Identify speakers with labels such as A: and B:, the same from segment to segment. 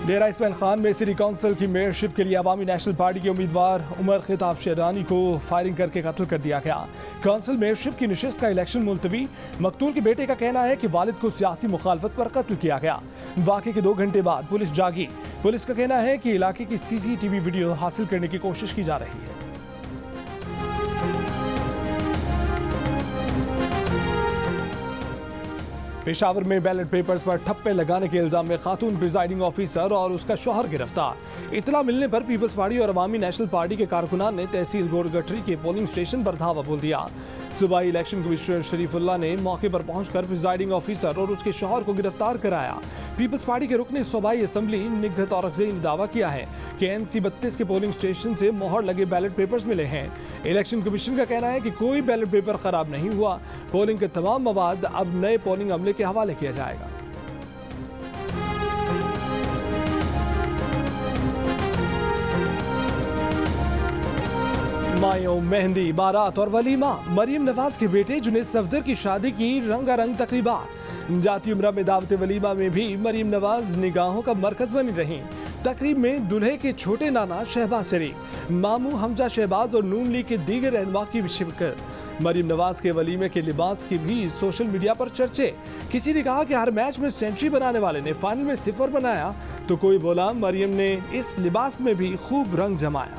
A: डेरा इस्माइल खान में city council की mayorship के लिए अवामी नेशनल पार्टी के उम्मीदवार उमर खिताब शेरानी को फायरिंग करके कत्ल कर दिया गया। काउंसिल मेयरशिप की नशिस्त का इलेक्शन मुलतवी। मकतूल के बेटे का कहना है कि वालिद को सियासी मुखालफत पर कत्ल किया गया। वाक़े के 2 घंटे बाद पुलिस जागी। पुलिस का कहना है कि इलाके की CCTV वीडियो हासिल करने की कोशिश की जा रही है। पेशावर में बैलेट पेपर्स पर ठप्पे लगाने के इल्जाम में खातून प्रिजाइडिंग ऑफिसर और उसका शौहर गिरफ्तार। इतला मिलने पर पीपल्स पार्टी और अवामी नेशनल पार्टी के कारकुनान ने तहसील गोरगठरी के पोलिंग स्टेशन पर धावा बोल दिया। सूबाई इलेक्शन कमिश्नर शरीफुल्लाह ने मौके पर पहुंचकर प्रिजाइडिंग ऑफिसर और उसके शौहर को गिरफ्तार कराया। पीपल्स पार्टी के रुकन सूबाई असम्बली निगहत औरंगज़ई ने दावा किया है कि NC 32 के पोलिंग स्टेशन से मोहर लगे बैलेट पेपर्स मिले हैं। इलेक्शन कमीशन का कहना है कि कोई बैलेट पेपर खराब नहीं हुआ। पोलिंग के तमाम मवाद अब नए पोलिंग अमले के हवाले किया जाएगा। मायों, मेहंदी, बारात और वलीमा। मरीम नवाज के बेटे जुनैद सफदर की शादी की रंगारंग तकरीबात। जाती उम्र में दावत वलीमा में भी मरीम नवाज निगाहों का मरकज बनी रही। तकरीब में दूल्हे के छोटे नाना शहबाज शरीफ, मामू हमजा शहबाज और नून लीग के दीगर रहनुमा की शिरकत। मरीम नवाज के वलीमे के लिबास की भी सोशल मीडिया पर चर्चे। किसी ने कहा कि हर मैच में सेंचुरी बनाने वाले ने फाइनल में 0 बनाया, तो कोई बोला मरीम ने इस लिबास में भी खूब रंग जमाया।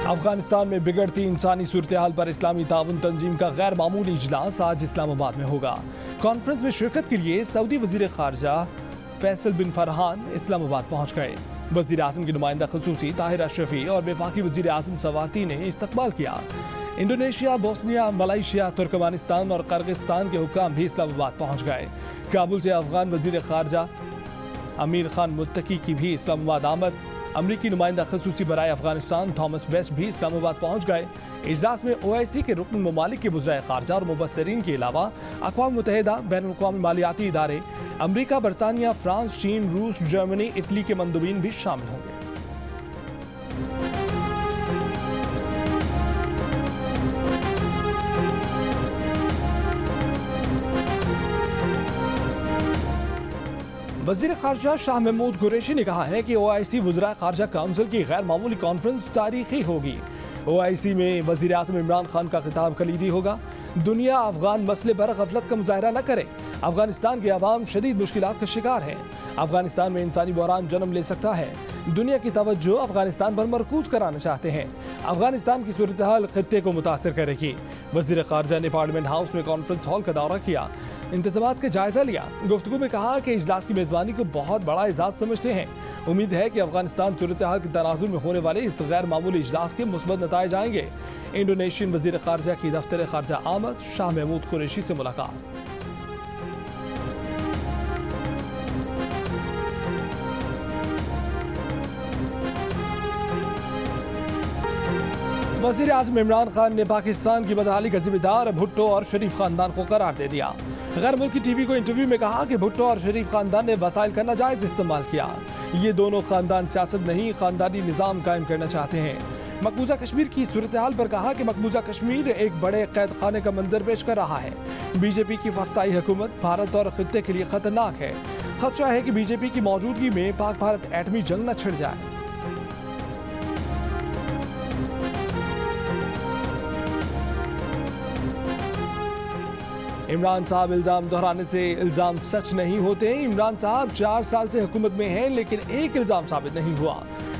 A: अफगानिस्तान में बिगड़ती इंसानी सूरत हाल पर इस्लामी ताउन तंजीम का गैर मामूली इजलास आज इस्लामाबाद में होगा। कॉन्फ्रेंस में शिरकत के लिए सऊदी वजीर खारजा फैसल बिन फरहान इस्लामाबाद पहुंच गए। वजीर आज़म की नुमाइंदा खसूसी ताहिर अशरफी और वफाकी वजीर आज़म सवाती ने इस्तकबाल किया। इंडोनेशिया, बोस्निया, मलेशिया, तुर्कमेनिस्तान और किर्गिस्तान के हुक्काम भी इस्लामाबाद पहुंच गए। काबुल से अफगान वजीर खारजा अमीर खान मुत्तकी की भी इस्लामाबाद आमद। अमरीकी नुमाइंदा खसूसी बराए अफगानिस्तान थॉमस वेस्ट भी इस्लामाबाद पहुंच गए। इजलास में OIC के रुकन ममालिक के वज़ीर खारजा और मुबस्सिरीन के अलावा अक़वाम मुत्तहिदा, बैनुल-अक़वामी मालियाती इदारे, अमरीका, बरतानिया, फ्रांस, चीन, रूस, जर्मनी, इटली के मंदूबीन भी शामिल होंगे। वज़ीर खारजा शाह महमूद कुरैशी ने कहा है कि OIC वज़ीर खारजा काउंसिल की गैर मामूली कॉन्फ्रेंस तारीखी होगी। OIC में वज़ीर आज़म इमरान खान का खिताब कलीदी होगा। दुनिया अफगान मसले पर गफलत का मुजाहरा न करे। अफगानिस्तान के अवाम शदीद मुश्किलात का शिकार है। अफगानिस्तान में इंसानी बहरान जन्म ले सकता है। दुनिया की तवज्जो अफगानिस्तान पर मरकूज कराना चाहते हैं। अफगानिस्तान की सूरत हाल खित्ते को मुतासर करेगी। वज़ीर खारजा ने पार्लियामेंट हाउस में कॉन्फ्रेंस हॉल का दौरा किया, इंतज़ामात का जायजा लिया। गुफ्तगू में कहा कि इजलास की मेज़बानी को बहुत बड़ा एजाज़ समझते हैं। उम्मीद है कि अफगानिस्तान सूरत हाल के तनाजुर में होने वाले इस गैर मामूली इजलास के मुस्बत नताइज आएंगे। इंडोनेशियन वज़ीर खारजा की दफ्तर खारजा आमद। शाह महमूद कुरैशी से मुलाकात। वज़ीर आज़म इमरान खान ने पाकिस्तान की बदहाली का जिम्मेदार भुट्टो और शरीफ खानदान को करार दे दिया। गैर मुल्की TV को इंटरव्यू में कहा कि भुट्टो और शरीफ खानदान ने वसाइल का नाजायज इस्तेमाल किया। ये दोनों खानदान सियासत नहीं, खानदानी निज़ाम कायम करना चाहते हैं। मकबूजा कश्मीर की सूरत हाल पर कहा कि मकबूजा कश्मीर एक बड़े कैद खाने का मंजर पेश कर रहा है। BJP की वस्ताई हुकूमत भारत और खित्ते के लिए खतरनाक है। खदशा है कि BJP की मौजूदगी में पाक भारत एटमी जंग न छिड़ जाए। इमरान साहब इल्ज़ाम दोहराने से इल्ज़ाम सच नहीं होते। इमरान साहब 4 साल से हुकूमत में हैं, लेकिन एक इल्ज़ाम साबित नहीं हुआ।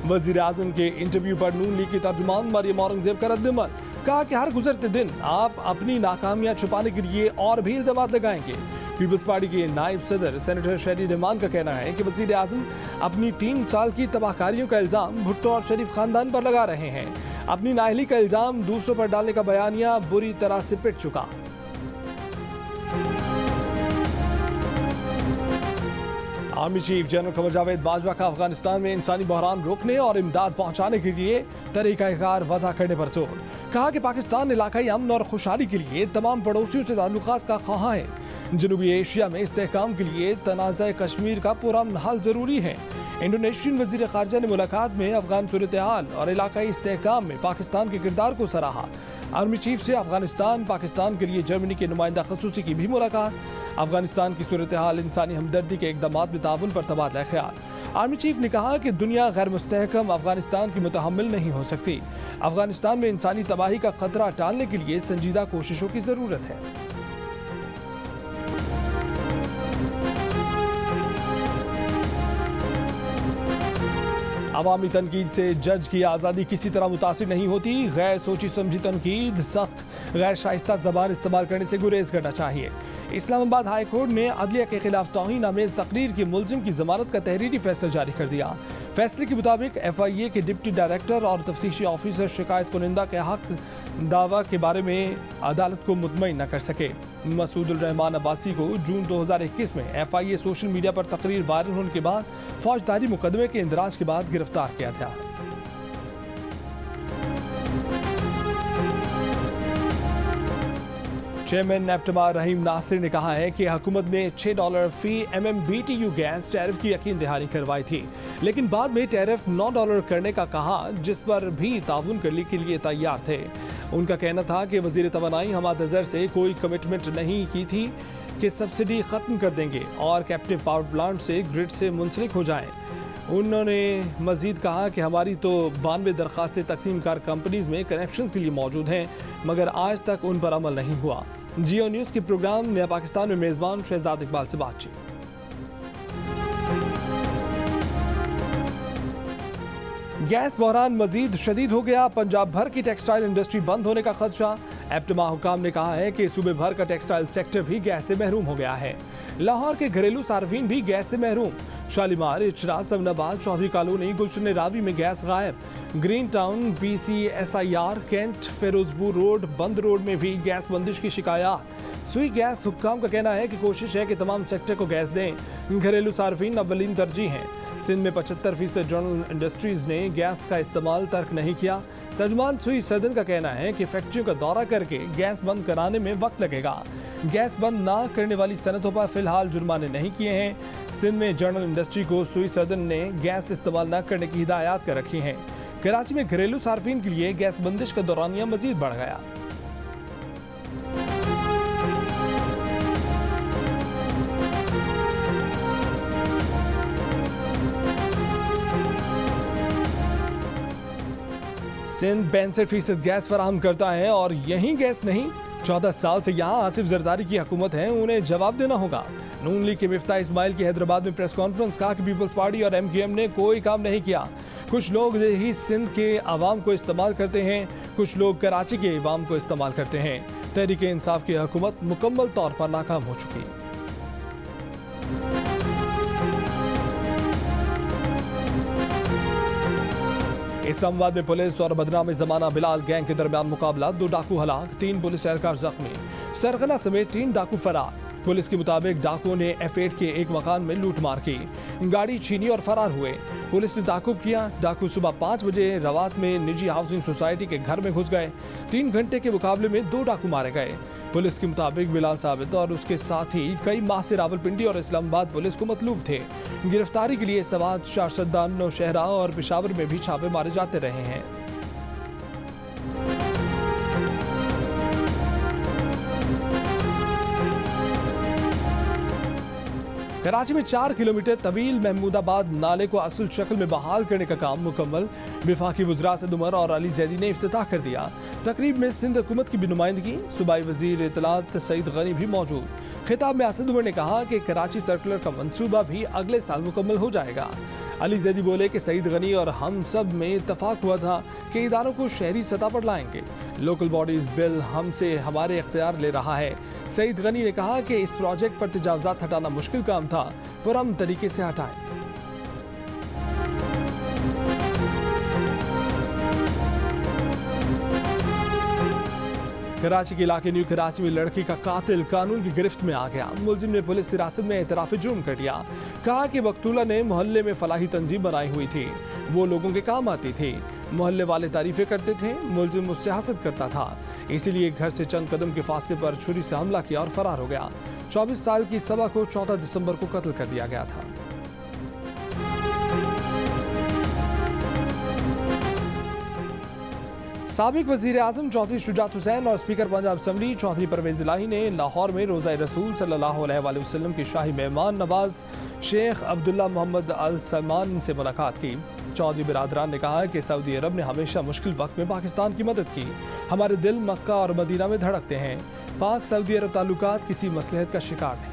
A: वज़ीर आज़म के इंटरव्यू पर नून लीग की तर्जुमान मरियम औरंगज़ेब का रद्द-ए-अमल। कहा कि हर गुजरते दिन आप अपनी नाकामियां छुपाने के लिए और भी इल्ज़ाम लगाएंगे। पीपल्स पार्टी के नायब सदर सेनेटर शहरी रहमान का कहना है कि वज़ीर आज़म अपनी 3 साल की तबाहकारियों का इल्ज़ाम भुट्टो और शरीफ खानदान पर लगा रहे हैं। अपनी नाअहली का इल्ज़ाम दूसरों पर डालने का बयानिया बुरी तरह से पिट चुका। Army chief general Qamar Javed Bajwa का अफगानिस्तान में इंसानी बहरान रोकने और इमदाद पहुंचाने के लिए तरीक़ाकार वज़ा करने पर जोर। कहा कि पाकिस्तान इलाकाई अमन और खुशहाली के लिए तमाम पड़ोसियों से ताल्लुकात का ख्वाह है। जनूबी एशिया में इस्तेहकाम के लिए तनाज़ा कश्मीर का पुरअमन हल जरूरी है। इंडोनेशियन वजीर खारजा ने मुलाकात में अफगान सूरत हाल और इलाकाई इस्तेहकाम में पाकिस्तान के किरदार को सराहा। आर्मी चीफ से अफगानिस्तान पाकिस्तान के लिए जर्मनी के नुमाइंदा खसूसी की भी मुलाकात। अफगानिस्तान की सूरत हाल, इंसानी हमदर्दी के इकदामात में ताउन पर तबादला ख्याल। आर्मी चीफ ने कहा कि दुनिया गैर मुस्तहकम अफगानिस्तान की मुतहम्मिल नहीं हो सकती। अफगानिस्तान में इंसानी तबाही का खतरा टालने के लिए संजीदा कोशिशों की जरूरत है। अवामी तनकीद से जज की आज़ादी किसी तरह मुतासिर नहीं होती। गैर सोची समझी तनकीद, सख्त गैर शाइस्ता ज़बान इस्तेमाल करने से गुरेज करना चाहिए। इस्लामाबाद हाई कोर्ट ने अदलिया के खिलाफ तौहीन आमेज तकरीर की मुलजिम की जमानत का तहरीरी फैसला जारी कर दिया। फैसले के मुताबिक FIA के डिप्टी डायरेक्टर और तफ्तीशी ऑफिसर शिकायत कुनिंदा के हक दावा के बारे में अदालत को मुतमईन न कर सके। मसूदुल रहमान अब्बासी को जून 2021 में FIA सोशल मीडिया पर तकरीर वायरल होने के बाद फौजदारी मुकदमे के इंदराज के बाद गिरफ्तार किया था। चेयरमैन नेप्टमा रहीम नासिर ने कहा है कि हुकूमत ने $6 फी MMBTU गैस टैरिफ की यकीन दहानी करवाई थी, लेकिन बाद में टैरिफ $9 करने का कहा, जिस पर भी ताउन करने के लिए तैयार थे। उनका कहना था कि वजीर तवानाई हमाद अजहर से कोई कमिटमेंट नहीं की थी कि सब्सिडी खत्म कर देंगे और कैप्टिव पावर प्लांट से ग्रिड से मुंसलिक हो जाएं। उन्होंने मजीद कहा कि हमारी तो 92 दरखास्तें तकसीम कार कंपनीज में कनेक्शंस के लिए मौजूद हैं, मगर आज तक उन पर अमल नहीं हुआ। जियो न्यूज़ के प्रोग्राम नया पाकिस्तान में मेज़बान शहजाद इकबाल से बातचीत। गैस बहरान मजीद शदीद हो गया। पंजाब भर की टेक्सटाइल इंडस्ट्री बंद होने का खदशा। एप्टमा हुकाम ने कहा है कि सूबे भर का टेक्सटाइल सेक्टर भी गैस से महरूम हो गया है। लाहौर के घरेलू सार्फिन भी गैस से महरूम। शालीमार, इचरा, सवनाबाद, चौधरी कॉलोनी, गुलशन रावी में गैस गायब। Green town, PCSIR, cantt, Ferozepur road, Bund road में भी गैस बंदिश की शिकायत। सुई गैस हुक्काम का कहना है कि कोशिश है कि तमाम सेक्टर को गैस दें। घरेलू सार्फिन अव्वलीन तरजीह हैं। सिंध में 75% जनरल इंडस्ट्रीज ने गैस का इस्तेमाल तर्क नहीं किया। तर्जुमान सुई सदन का कहना है कि फैक्ट्रियों का दौरा करके गैस बंद कराने में वक्त लगेगा। गैस बंद ना करने वाली सनतों पर फिलहाल जुर्माने नहीं किए हैं। सिंध में जनरल इंडस्ट्री को सुई सदन ने गैस इस्तेमाल न करने की हिदायत कर रखी हैं। कराची में घरेलू सार्फिन के लिए गैस बंदिश का दौरानिया मजीद बढ़ गया। सिंध 65% गैस फराहम करता है और यही गैस नहीं, 14 साल से यहाँ आसिफ जरदारी की हुकूमत है, उन्हें जवाब देना होगा। नून लीग के मिफ्ता इस्माइल की हैदराबाद में प्रेस कॉन्फ्रेंस, कहा कि पीपल्स पार्टी और MKM ने कोई काम नहीं किया। कुछ लोग ही सिंध के अवाम को इस्तेमाल करते हैं, कुछ लोग कराची के अवाम को इस्तेमाल करते हैं। तहरीक इंसाफ की हुकूमत मुकम्मल तौर पर नाकाम हो चुकी है। इस्लामाबाद में पुलिस और बदनाम जमाना बिलाल गैंग के दरमियान मुकाबला, 2 डाकू हलाक, 3 पुलिस एहलकार जख्मी, सरगना समेत 3 डाकू फरार। पुलिस के मुताबिक डाकुओं ने F8 के एक मकान में लूटमार की, गाड़ी छीनी और फरार हुए। पुलिस ने ताकुब किया। डाकू सुबह 5 बजे रवात में निजी हाउसिंग सोसाइटी के घर में घुस गए। 3 घंटे के मुकाबले में 2 डाकू मारे गए। पुलिस के मुताबिक बिलाल साबित और उसके साथी कई माह से रावलपिंडी और इस्लामाबाद पुलिस को मतलूब थे। गिरफ्तारी के लिए सवाद, शारसद्दान, नौशहरा और पेशावर में भी छापे मारे जाते रहे हैं। कराची में 4 किलोमीटर तवील महमूदाबाद नाले को असल शक्ल में बहाल करने का काम मुकम्मल। वफाकी वज़रा असद उमर और अली जैदी ने इफ्तिताह कर दिया। तकरीब में सिंध हुकूमत की भी नुमाइंदगी, सूबाई वजीर इत्तलात सईद गनी भी मौजूद। खिताब में असद उमर ने कहा कि कराची सर्कुलर का मंसूबा भी अगले साल मुकम्मल हो जाएगा। अली जैदी बोले कि सईद गनी और हम सब में इत्तफाक हुआ था कि इदारों को शहरी सतह पर लाएंगे। लोकल बॉडीज बिल हमसे हमारे इख्तियार ले रहा है। सईद गनी ने कहा कि इस प्रोजेक्ट पर तजावुज़ात हटाना मुश्किल काम था, पुरअमन तरीके से हटाएं। कराची के इलाके न्यू कराची में लड़की का कातिल कानून की गिरफ्त में आ गया। मुलजिम ने पुलिस हिरासत में एतराफ़ जुर्म कर दिया। कहा कि मकतूला ने मोहल्ले में फलाही तंजीम बनाई हुई थी, वो लोगों के काम आती थी। मोहल्ले वाले तारीफें करते थे, मुलजिम मुझसे हसद करता था, इसीलिए घर से चंद कदम के फासले पर छुरी से हमला किया और फरार हो गया। 24 साल की सबा को 14 दिसंबर को कत्ल कर दिया गया था। साबिक वज़ीर आज़म चौधरी शुजात हुसैन और स्पीकर पंजाब असम्बली चौधरी परवेज़ इलाही ने लाहौर में रोज़ा रसूल सल्लल्लाहु अलैहि वसल्लम के शाही मेहमान नवाज शेख अब्दुल्ला मोहम्मद अल सलमान से मुलाकात की। चौधरी बिरादरान ने कहा कि सऊदी अरब ने हमेशा मुश्किल वक्त में पाकिस्तान की मदद की। हमारे दिल मक्का और मदीना में धड़कते हैं। पाक सऊदी अरब ताल्लुकात किसी मसलहत का शिकार नहीं।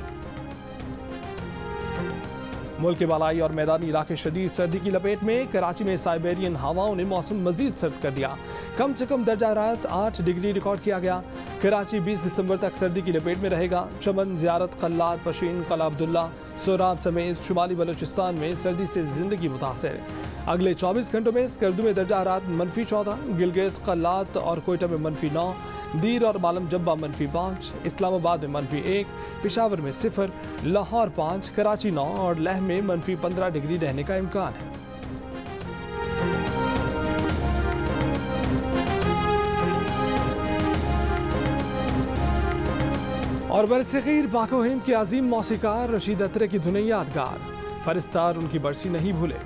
A: मुल्क के बालाई और मैदानी इलाके शदीद सर्दी की लपेट में। कराची में साइबेरियन हवाओं ने मौसम मजीद सर्द कर दिया। कम से कम दर्जा रात 8 डिग्री रिकॉर्ड किया गया। कराची 20 दिसंबर तक सर्दी की लपेट में रहेगा। चमन, ज़ियारत, कल्लात, पशीन, कला अब्दुल्ला, सोराब समेत शुमाली बलूचिस्तान में सर्दी से जिंदगी मुतासर। अगले 24 घंटों में स्कर्दू में दर्जा रात -14, गिलगित, कल्लात और कोयटा में -9, दीर और मालम जब्बा -5, इस्लामाबाद में -1, पेशावर में 0, लाहौर 5, कराची 9 और लेह में -15 डिग्री रहने का इम्कान है। और बरसग़ीर पाक-ओ-हिंद के अजीम मौसीकार रशीद अत्रे की धुनें यादगार। फरिश्तार उनकी बरसी नहीं भूले।